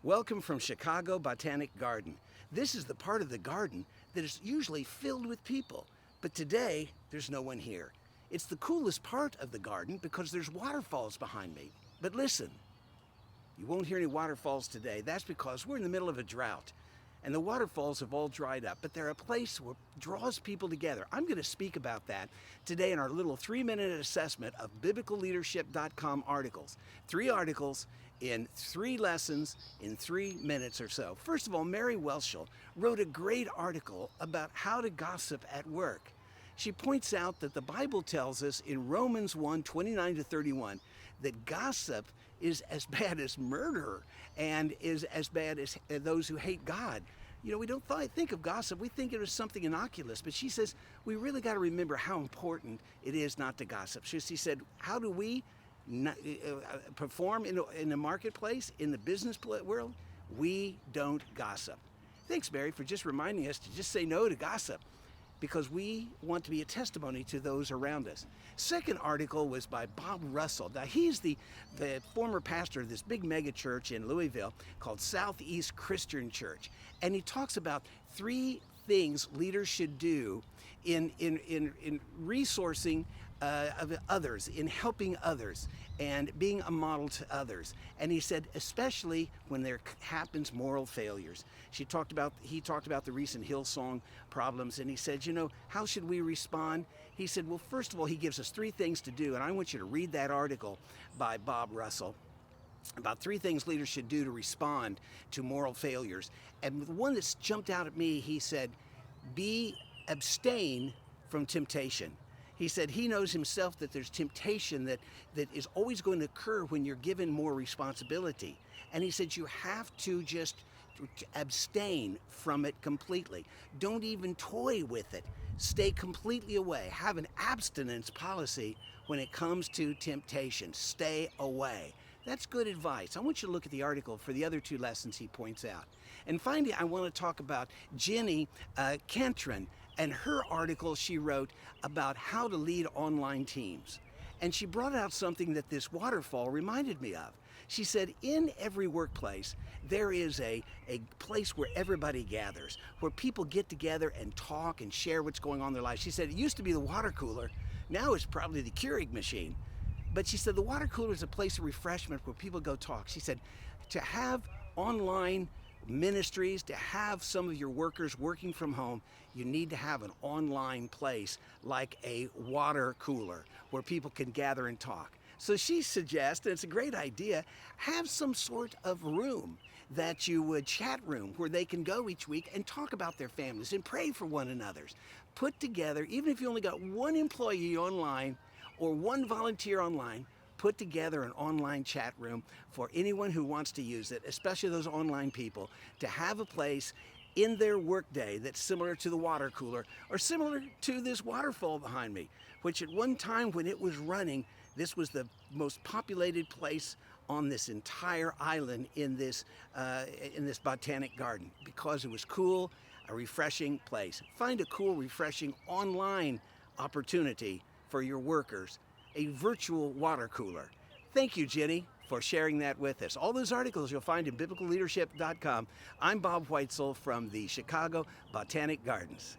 Welcome from Chicago Botanic Garden. This is the part of the garden that is usually filled with people, but today there's no one here. It's the coolest part of the garden because there's waterfalls behind me. But listen, you won't hear any waterfalls today. That's because we're in the middle of a drought and the waterfalls have all dried up, but they're a place where draws people together. I'm going to speak about that today in our little 3-minute assessment of biblicalleadership.com articles. 3 articles in 3 lessons in 3 minutes or so. First of all, Mary Whitesel wrote a great article about how to gossip at work. She points out that the Bible tells us in Romans 1:29-31 that gossip is as bad as murder and is as bad as those who hate God. You know, we don't think of gossip, we think it is something innocuous, but she says we really got to remember how important it is not to gossip. She said, how do we perform in the marketplace, in the business world? We don't gossip. Thanks, Mary, for just reminding us to just say no to gossip, because we want to be a testimony to those around us. Second article was by Bob Russell. Now, he's the former pastor of this big mega church in Louisville called Southeast Christian Church. And he talks about 3 things leaders should do in resourcing of others, in helping others, and being a model to others. And he said, especially when there happens moral failures. He talked about the recent Hillsong problems, and he said, you know, how should we respond? He said, well, first of all, he gives us 3 things to do, and I want you to read that article by Bob Russell about 3 things leaders should do to respond to moral failures. And the one that's jumped out at me, he said, abstain from temptation. He said he knows himself that there's temptation that is always going to occur when you're given more responsibility. And he said you have to just abstain from it completely. Don't even toy with it. Stay completely away. Have an abstinence policy when it comes to temptation. Stay away. That's good advice. I want you to look at the article for the other 2 lessons he points out. And finally, I want to talk about Jenni Catron and her article she wrote about how to lead online teams. And she brought out something that this waterfall reminded me of. She said, in every workplace, there is a place where everybody gathers, where people get together and talk and share what's going on in their lives. She said it used to be the water cooler. Now it's probably the Keurig machine. But she said the water cooler is a place of refreshment where people go talk. She said to have online ministries, to have some of your workers working from home, you need to have an online place like a water cooler where people can gather and talk. So she suggests, and it's a great idea, have some sort of room that you would, chat room, where they can go each week and talk about their families and pray for one another. Put together, even if you only got 1 employee online or 1 volunteer online, put together an online chat room for anyone who wants to use it, especially those online people, to have a place in their workday that's similar to the water cooler or similar to this waterfall behind me, which at one time when it was running, this was the most populated place on this entire island in this botanic garden because it was cool, a refreshing place. Find a cool, refreshing online opportunity for your workers, a virtual water cooler. Thank you, Jenni, for sharing that with us. All those articles you'll find in biblicalleadership.com. I'm Bob Whitesel from the Chicago Botanic Gardens.